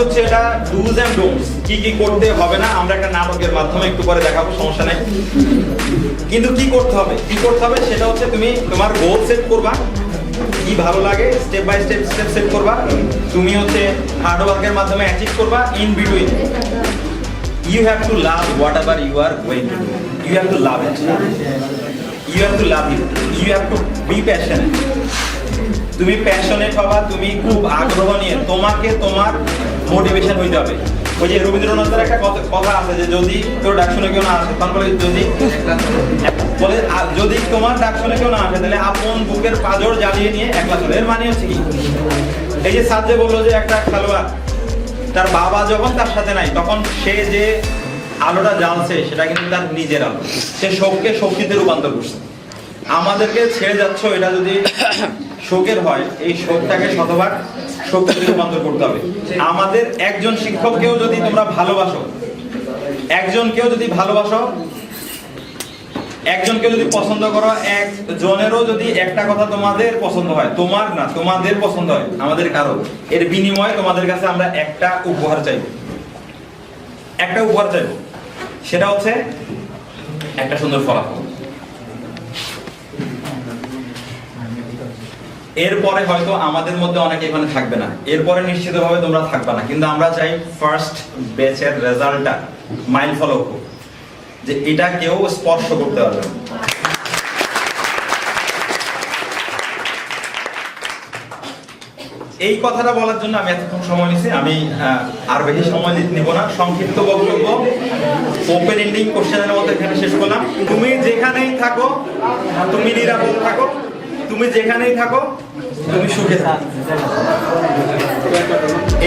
হচ্ছে এটা ডুজ এন্ড ডোন্টস, কি কি করতে হবে না আমরা একটা নাটকের মাধ্যমে একটু পরে দেখাবো, সমস্যা নেই। কিন্তু কি করতে হবে সেটা হচ্ছে তুমি তোমার গোল সেট করবা, কি ভালো লাগে স্টেপ বাই স্টেপ সেট করবা, তুমি হচ্ছে হার্ড ওয়ার্কের মাধ্যমে অ্যাচিভ করবা। In between you have to love whatever you are going to do. You have to love it. You have to love it. You have to be passionate. তুমি passionate হবা, তুমি খুব আগ্রহ নিয়ে, তোমাকে তোমার মোটিভেশন হইতে হবে। ওই যে রবীন্দ্রনাথের একটা কথা আছে যে যদি তোর ডাক শুনে কেউ না আসে, তখন বলে যদি তোমার ডাক শুনে কেউ না আসে তাহলে আপন বুকের পাঁজর জ্বালিয়ে নিয়ে একলা চলে। এর মানে হচ্ছে কি, এই যে সাজ্জে বললো যে একটা খেলোয়াড় তার বাবা যখন তার সাথে নাই তখন সে যে আলোটা জ্বালছে সেটা কিন্তু তার নিজের আলো, সে শোককে শক্তিতে রূপান্তর করছে। আমাদেরকে ছেড়ে যাচ্ছ, এটা যদি শোকের হয়, এই শোকটাকে শতভাগ শক্তিতে রূপান্তর করতে হবে। আমাদের একজন শিক্ষককেও যদি তোমরা ভালোবাসো, একজনকেও যদি পছন্দ করো, একজনেরও যদি একটা কথা তোমাদের পছন্দ হয়, তোমার না তোমাদের পছন্দ হয়, আমাদের কারো, এর বিনিময়ে তোমাদের কাছে আমরা একটা উপহার চাইবো, সেটা হচ্ছে একটা সুন্দর ফলাফল। এরপরে হয়তো আমাদের মধ্যে অনেকে এখানে থাকবে না, এরপরে নিশ্চিতভাবে তোমরা থাকবে না, কিন্তু আমরা চাই ফার্স্ট ব্যাচের রেজাল্টটা মাইল ফলো হোক, যে এটা কেউ স্পর্শ করতে পারবে না। এই কথাটা বলার জন্য আমি এতক্ষণ সময় নিয়েছি, আমি আর বেশি সময় নিব না। সংক্ষিপ্ত বক্তব্য, ওপেন এন্ডিং কোশ্চেনের মধ্যে এখানে শেষ করলাম। তুমি যেখানেই থাকো তুমি নিরাপদ থাকো, তুমি যেখানেই থাকো তুমি সুখে থাকো।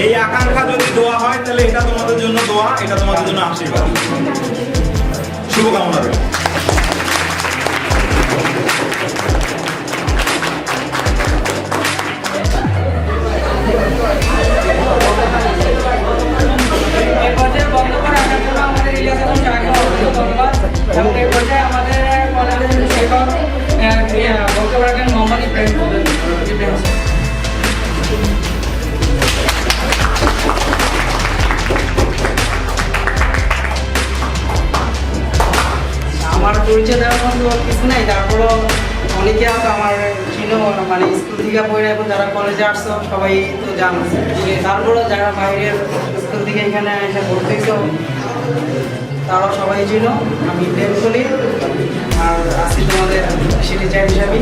এই আকাঙ্ক্ষা যদি দোয়া হয় তাহলে এটা তোমাদের জন্য দোয়া, এটা তোমাদের জন্য আশীর্বাদ। শুভকামনা রইল। এই পর্যায়ে বক্তব্য রাখার জন্য আমাদের ইলিয়াস আলম শাহকে অসংখ্য ধন্যবাদ। এবং এই পর্যায়ে আমাদের কলেজের শিক্ষক বক্তব্য রাখেন মোহাম্মদ ইব্রাহিম স্যার। আমার পরিচয় দেওয়ার মতো কিছু নাই, তারপরও অনেকে আছে আমার চিনো, মানে স্কুল থেকে পড়ে এখন যারা কলেজে আসছো সবাই তো জানো। তারপরও যারা বাইরের স্কুল থেকে এখানে এসে পড়তেছো তারাও সবাই চিনো। আমি প্রেম করি আর আছি তোমাদের টিচার হিসাবে।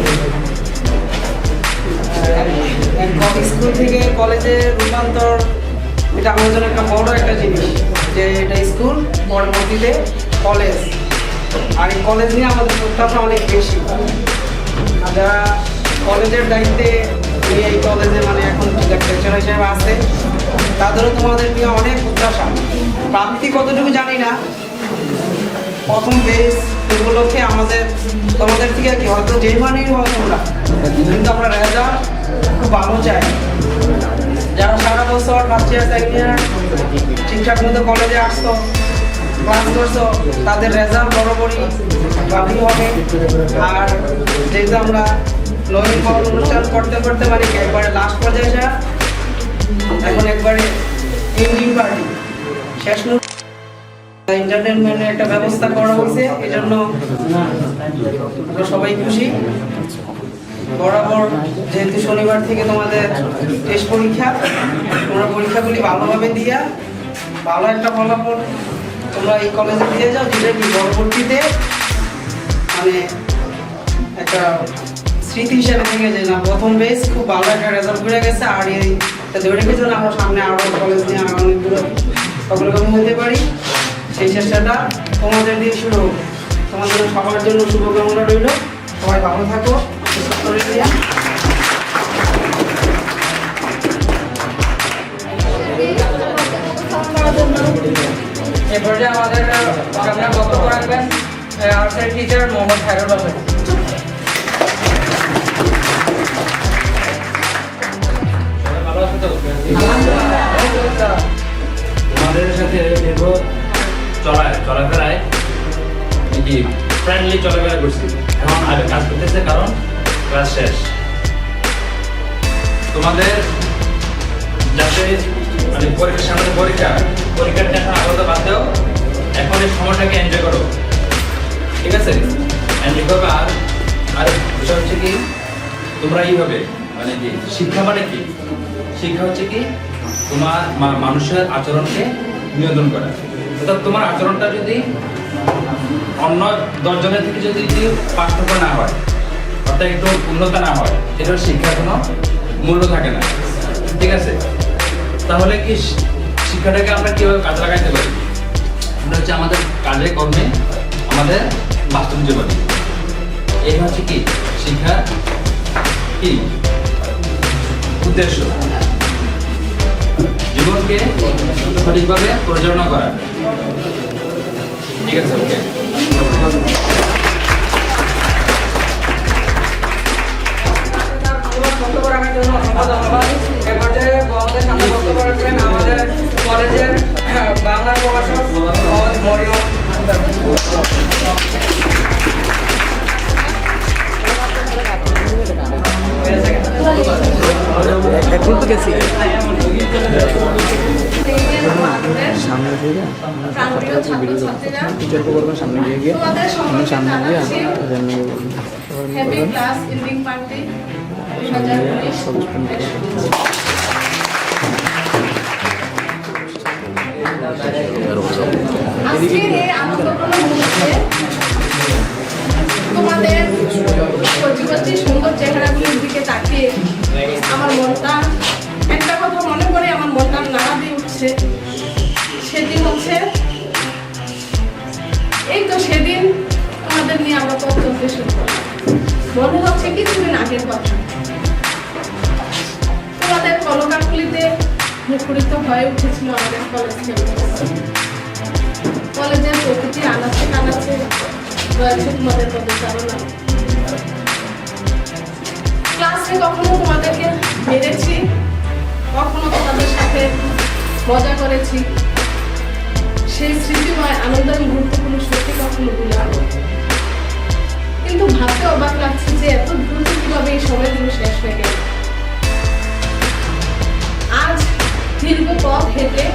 স্কুল থেকে কলেজে রূপান্তর এটা আমার জন্য একটা বড় একটা জিনিস, যে এটা স্কুল পরবর্তীতে কলেজ, আর এই কলেজ নিয়ে আমাদের প্রত্যাশা অনেক বেশি। আর যারা কলেজের দায়িত্বে নিয়ে এই কলেজে মানে এখন লেকচারার হিসেবে আছে, তাদেরও তোমাদের নিয়ে অনেক প্রত্যাশা। প্রাপ্তি কতটুকু জানি না, প্রথম বেস উপলক্ষে তোমাদের থেকে কি হয়তো যেই মানেই হয় তোমরা, কিন্তু আমরা রেজাল্ট খুব ভালো চাই। যারা সারা বছর ফার্স্ট ইয়ার সেকেন্ড ইয়ার ঠিকঠাক মতো কলেজে আসতো, ক্লাস করছো, তাদের রেজাল্ট বরাবরই ভালোই হবে। আর যেহেতু আমরা নবীন বরণ অনুষ্ঠান করতে মানে একবারে লাস্ট পর্যায়ে যা, এখন একবারে এন্ডিং পার্টি শেষ এন্টারটেনমেন্টের একটা ব্যবস্থা করা হয়েছে, এই জন্য সবাই খুশি। বরাবর যেহেতু শনিবার থেকে তোমাদের টেস্ট পরীক্ষা, তোমরা পরীক্ষাগুলি ভালোভাবে দিয়া ভালো একটা ফলাফল তোমরা এই কলেজে দিয়ে যাও, যেটা কি পরবর্তীতে মানে একটা স্মৃতি হিসাবে থেকে যায়। না প্রথম বেস খুব ভালো একটা রেজাল্ট করে গেছে, আর এই ধরে রেখেছে না আমরা সামনে আরও কলেজ নিয়ে অনেকগুলো অগ্রগতি হতে পারি, সেই চেষ্টাটা তোমাদের দিয়ে শুরু হোক। তোমাদের সবার জন্য শুভকামনা রইল, সবাই ভালো থাকো, সুস্থ করে দিয়া। এ পর্যায়ে আমাদের সামনে বক্তব্য রাখবেন আর্টসের টিচার মোহাম্মদ খায়রুল হোসেন। আমাদের সাথে দেখবো চলাফেরায় কি ফ্রেন্ডলি চলাফেরা করছি, এখন আগে কাজ করতেছে কারণ ক্লাস শেষ। তোমাদের যাতে মানে পরীক্ষার সামনে পরীক্ষার টেনশন আলাদা বাদ দাও, এখন এই সময়টাকে এনজয় করো, ঠিক আছে? এনজয় করবে। আর বিষয় হচ্ছে কি, তোমরা এইভাবে মানে কি শিক্ষা মানে কি, শিক্ষা হচ্ছে কি তোমার মানুষের আচরণকে নিয়ন্ত্রণ করা। অর্থাৎ তোমার আচরণটা যদি অন্য 10 জনের থেকে যদি পার্থক্য না হয়, অর্থাৎ একটু উন্নত না হয়, এটার শিক্ষার কোনো মূল্য থাকে না, ঠিক আছে? তাহলে কি শিক্ষাটাকে আমরা কিভাবে কাজে লাগাইতে পারি? আমরা হচ্ছে আমাদের কাজে কর্মে, আমাদের বাস্তব জীবনে। এই হচ্ছে কি শিক্ষার কি উদ্দেশ্য, জীবনকে সঠিকভাবে পরিচালনা করা, ঠিক আছে? ওকে, বক্তব্য রাখার জন্য অসংখ্য ধন্যবাদ। এবার যে আমাদের সামনে বক্তব্য রাখবেন আমাদের কলেজের বাংলা প্রভাষক মরিয়ম। এখন তো গেছি প্রাণপ্রিয় ছাত্রছাত্রীরা, বিতর্ক করবেন সামনে গিয়ে তোমাদের আমি সামনে গিয়ে সকলকে হ্যাপি ক্লাস এন্ডিং পার্টি 2019। আজকের এই আনন্দপ্রদ মুহূর্তে তোমাদের সজীবতী সুন্দর চেহারাগুলির দিকে তাকিয়ে আমার মনটা একটা কথা মনে করে আমার মনটা নাড়া দিয়ে উঠছে। সেটি হচ্ছে এই তো সেদিন তোমাদের নিয়ে আমরা পথ চলতে শুরু করলাম, মনে হচ্ছে কিছুদিন আগের কথা। তোমাদের কলকাকলিতে মুখরিত হয়ে উঠেছিল আমাদের কলেজ ক্যাম্পাস। কলেজের প্রতিটি আনাচে কানাচে রয়েছে তোমাদের পদচারণা। ক্লাসে কখনো তোমাদেরকে মেরেছি, কখনো তোমাদের সাথে মজা করেছি। সেই স্মৃতিময় আনন্দের মুহূর্তগুলো সত্যি কখনো ভুলাবো। কিন্তু ভাবতে অবাক লাগছে যে এত দ্রুত কিভাবে এই সময়গুলো শেষ হয়ে গেল। আজ দীর্ঘ পথ হেঁটে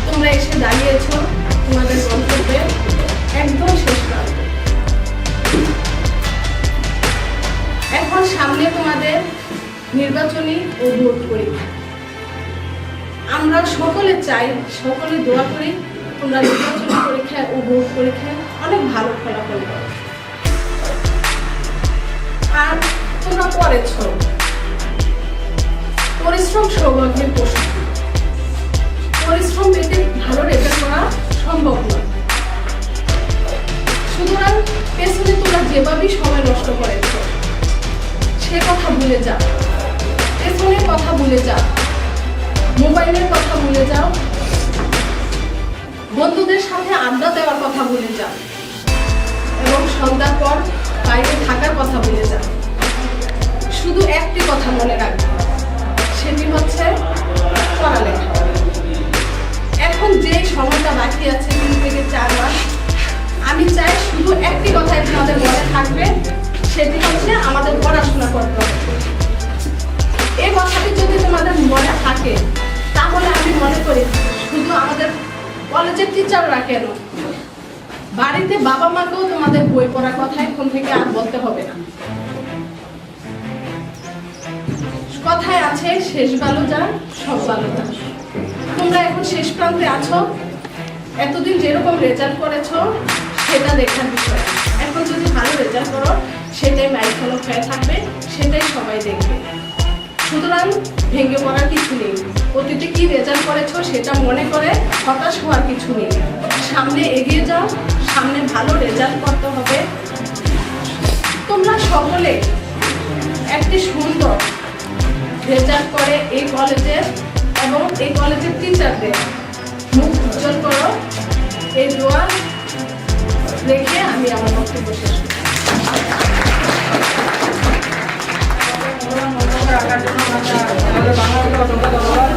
তোমরা এসে দাঁড়িয়েছ তোমাদের গন্তব্যে একদম শেষ প্রান্তে। এখন সামনে তোমাদের নির্বাচনী ও ভোট পরীক্ষা। আমরা সকলে চাই, সকলে দোয়া করি তোমরা নির্বাচনী পরীক্ষায় ও ভোট পরীক্ষায় অনেক ভালো ফলাফল করো। আর তোমরা পড়েছ, পরিশ্রম সৌভাগ্যের পোষক। পরিশ্রম পেতে ভালো রেজাল্ট করা সম্ভব নয়। সুতরাং পেছনে তোমরা যেভাবেই সময় নষ্ট করেছ সে কথা ভুলে যাও, পেছনের কথা ভুলে যাও, মোবাইলের কথা ভুলে যাও, বন্ধুদের সাথে আড্ডা দেওয়ার কথা ভুলে যাও এবং সন্ধ্যার পর বাইরে থাকার কথা ভুলে যাও। শুধু একটি কথা মনে রাখবে, সেটি হচ্ছে পড়ালেখা। এখন যে সময়টা বাকি আছে 3 থেকে 4 মাস, আমি চাই শুধু একটি কথাই তোমাদের মনে থাকবে, সেটি হচ্ছে আমাদের পড়াশোনা করতে হবে। এই কথাটি যদি তোমাদের মনে থাকে তাহলে আমি মনে করি শুধু আমাদের কলেজের টিচাররা কেন, বাড়িতে বাবা মাকেও তোমাদের বই পড়ার কথা এখন থেকে আর বলতে হবে না। কথায় আছে শেষ ভালো যার সব ভালো যার। তোমরা এখন শেষ প্রান্তে আছো, এতদিন যেরকম রেজাল্ট করেছো সেটা দেখার বিষয়। এখন যদি ভালো রেজাল্ট করো সেটাই মাইলফলক হয়ে থাকবে, সেটাই সবাই দেখবে। সুতরাং ভেঙে পড়ার কিছু নেই, অতীতে কি রেজাল্ট করেছো সেটা মনে করে হতাশ হওয়ার কিছু নেই। সামনে এগিয়ে যাও, সামনে ভালো রেজাল্ট করতে হবে। তোমরা সকলে একটি সুন্দর রেজাল্ট করে এই কলেজের এবং এই কলেজের টিচারদের মুখ উজ্জ্বল করো, এই দোয়া রেখে আমি আমার বক্তব্য শেষ করি। রাখার জন্য আমাদের বাংলা অসংখ্য ধন্যবাদ।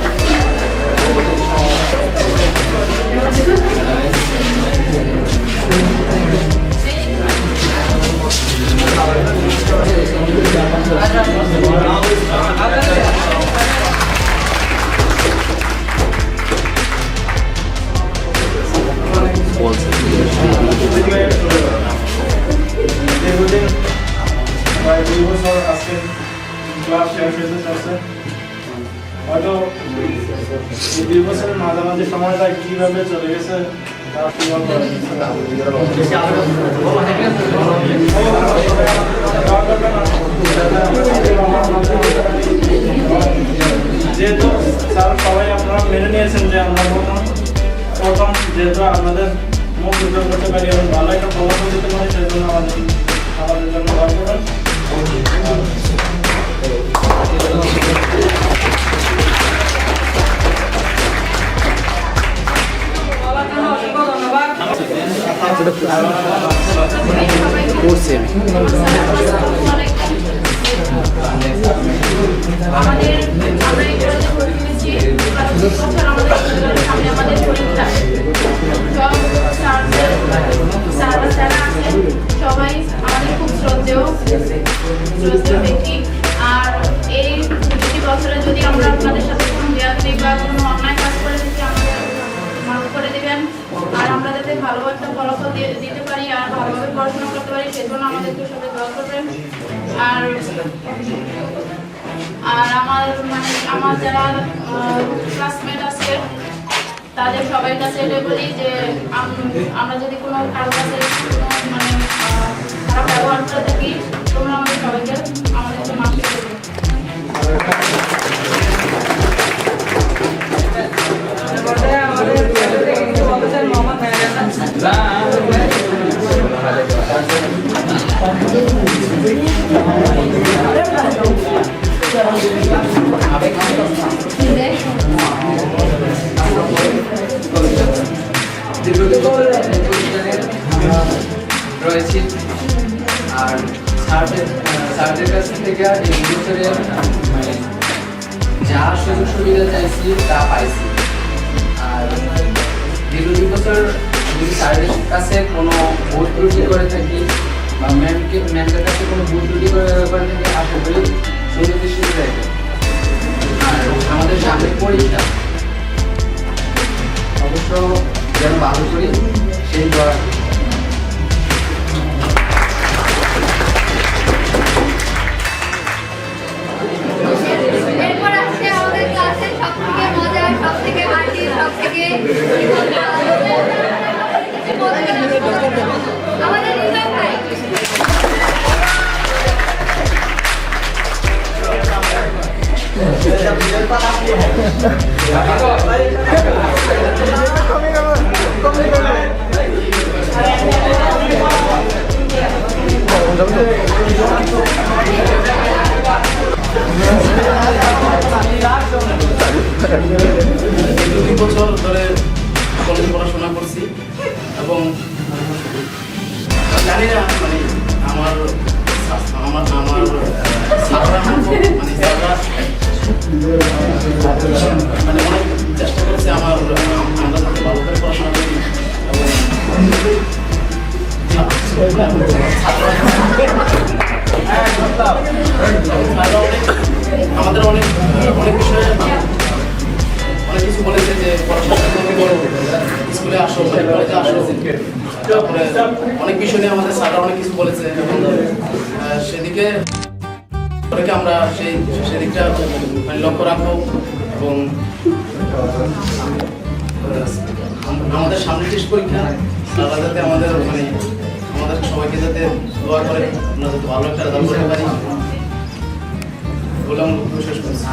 এই 2 বছরের মাঝামাঝি সময়টা কিভাবে চলে গেছে তা আপনি বলতে যেহেতু স্যার সবাই আপনারা মেনে নিয়েছেন যে আমরা প্রথম যেহেতু আমাদের মুখ উজ্জ্বল করতে পারি এবং ভালো একটা ফলাফল দিতে পারি সেই জন্য আমাদের জন্য দোয়া করবেন। করছি আমি। আমাদের আমরা এই কলেজে ভর্তি হয়েছি কারণ বছর আমাদের সামনে আমাদের পরীক্ষা। সব স্যাররা যারা আছেন সবাই আমাদের খুব শ্রদ্ধেয় ব্যক্তি। আর এই 2 বছরে যদি আমরা আপনাদের সাথে কোনো বেয়াদবি বা কোনো অন্যায় কাজ করে যদি আমাদের মাফ করে দেবেন আর আমরা যাতে ভালো একটা ফলাফল দিতে পারি আর ভালোভাবে পড়াশোনা করতে পারি সেজন্য আমাদেরকে সবাই দোয়া করবেন। আর আমার যারা ক্লাসমেট আছে তাদের সবাই কাছে এটা বলি যে আমরা যদি কোনো কারো কাছে খারাপ ব্যবহার করে থাকি তোমরা আমাদের সবাইকে আমাদেরকে মাফ করে দেবে। রয়েছি আর স্যারদের কাছ থেকে এই বছরে যা সুযোগ সুবিধা চাইছি তা পাইছি। আর দীর্ঘ 2 বছর যদি স্যারদের কাছে কোনো ভুল ত্রুটি করে থাকি বা ম্যামদের কাছে কোনো ভুল ত্রুটি করে থাকি আশা করি সুযোগ দৃষ্টিতে দেখবে। আর আমাদের সামনে পরীক্ষা অবশ্য যেন ভালো করি সেই দোয়া। এরপর আসছে আমাদের ক্লাসের সবথেকে মজার, সবথেকে হাসি, সবথেকে আমাদের নিজাম ভাই। দুই বছর ধরে কলেজে পড়াশোনা করছি এবং জানি না মানে আমার স্যাররা মানে অনেক চেষ্টা করেছে আমরা যাতে ভালো করে পড়াশোনা করি আমাদের অনেক বিষয়ে অনেক কিছু বলেছে যে পড়াশোনা স্কুলে আসো কলেজে আসো। তারপরে অনেক বিষয় নিয়ে আমাদের স্যাররা অনেক কিছু বলেছে এবং সেদিকে আমরা সেদিকটা মানে লক্ষ্য রাখবো এবং আমাদের সামনে টেস্ট পরীক্ষা তারা যাতে আমাদের সবাইকে যাতে দোয়া করে আমরা যাতে ভালো একটা রেজাল্ট করতে পারি বলে আমরা শেষ করছি।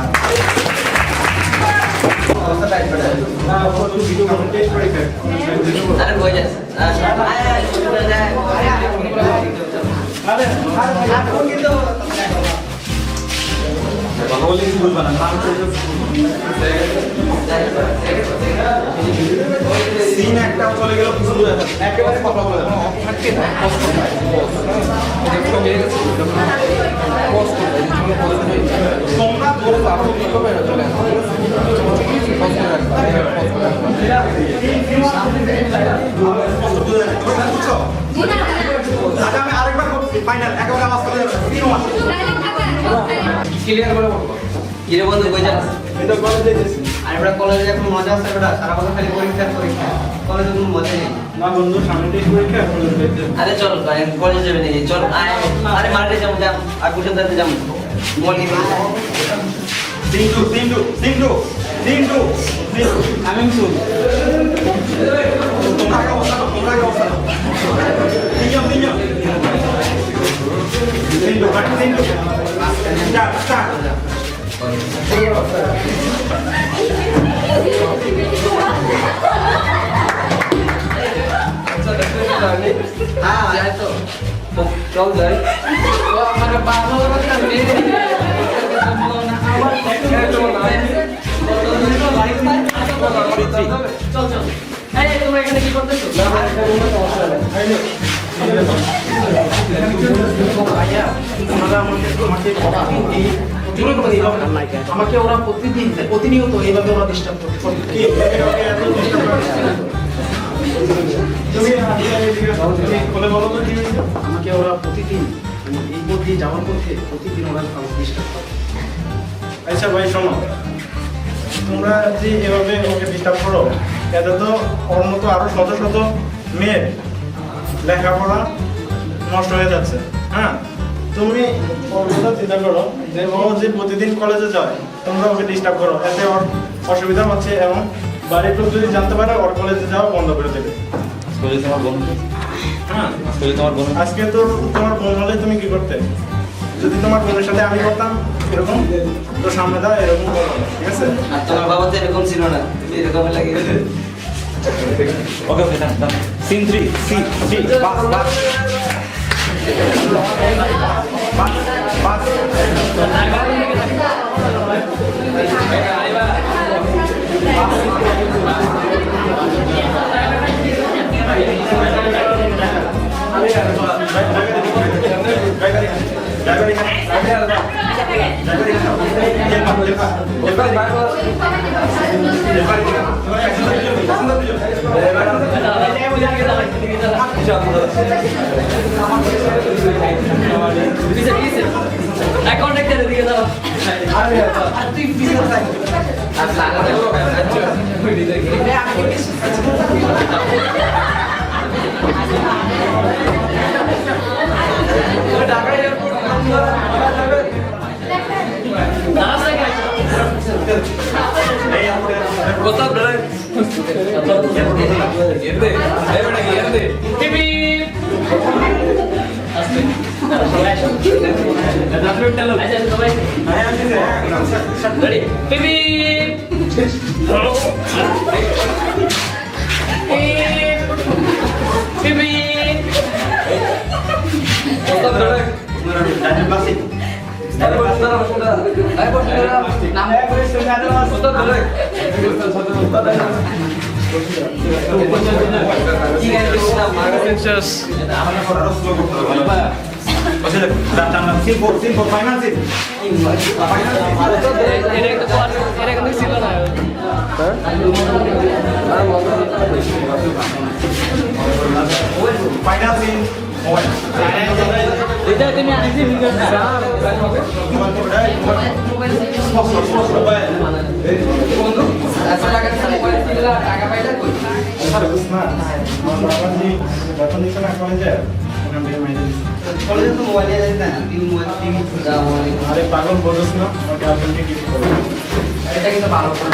সিন একটা চলে গেল কিছু দূরে একেবারে কথা বলে থাকে না কষ্ট হয় তোমরা ধরে আরো কি হবে চলে আমি আরেকবার ফাইনাল একেবারে আওয়াজ করে ক্লিয়ার করে বলবো কিরে বন্ধু কই যাস? এটা কলেজে যেতেছি। আর আমরা কলেজে এখন মজা আছে ওটা সারা বছর খালি পরীক্ষা কলেজে কোনো মজা নেই। না বন্ধু সামনে টেস্ট পরীক্ষা কলেজে যেতে। আরে চল কলেজে যাবে নাকি চল আরে মাঠে যাবো আর কুশন দাতে যাবো বল কি আমি শুন তোমরা আগে অবস্থা তিনজন স্টার্ট যাই তো চল যাই তো আমার বাবা কথা মেয়ে চল চল এই তোমরা এখানে কি করতেছো? আমাকে ওরা প্রতিনিয়ত এইভাবে ওরা ডিস্টার্ব করতে আমাকে ওরা প্রতিদিন এই পথ দিয়ে যাওয়ার পথে প্রতিদিন ওরা ডিস্টার্ব করে। আচ্ছা ভাই শোনো, তোমরা যে এভাবে ওকে ডিস্টার্ব করো, এতে তো ওর মতো আরো শত শত মেয়ের লেখাপড়া নষ্ট হয়ে যাচ্ছে। হ্যাঁ, তুমি ওর কথা চিন্তা করো যে ও যে প্রতিদিন কলেজে যায়, তোমরা ওকে ডিস্টার্ব করো, এতে ওর অসুবিধা হচ্ছে এবং বাড়ির লোক যদি জানতে পারে ওর কলেজে যাওয়া বন্ধ করে দেবে। হ্যাঁ, আজকে তো তোমার বোন হলে তুমি কি করতে? যদি তোমার বোনের সাথে আমি করতাম এরকম, তো সামনে দাও এরকম করো, ঠিক আছে? আর তোমার বাবা তো এরকম ছিল না, তুমি এরকম লাগে। ওকে ওকে ডান সিন 3 সি বাস কন্ট্রাক্টরের দিকে দাও। আর তুই পিছনে থাক। আর লাগাতে ঢাকা এয়ারপোর্ট কোথাও বেড়ায় টাকা পাইলে কই? কলেজে তো মোবাইল দিয়ে যাই না, টিভি আরে পাগল বোঝস না, ওকে আপনাকে কিছু করো। এটা কিন্তু ভালো করে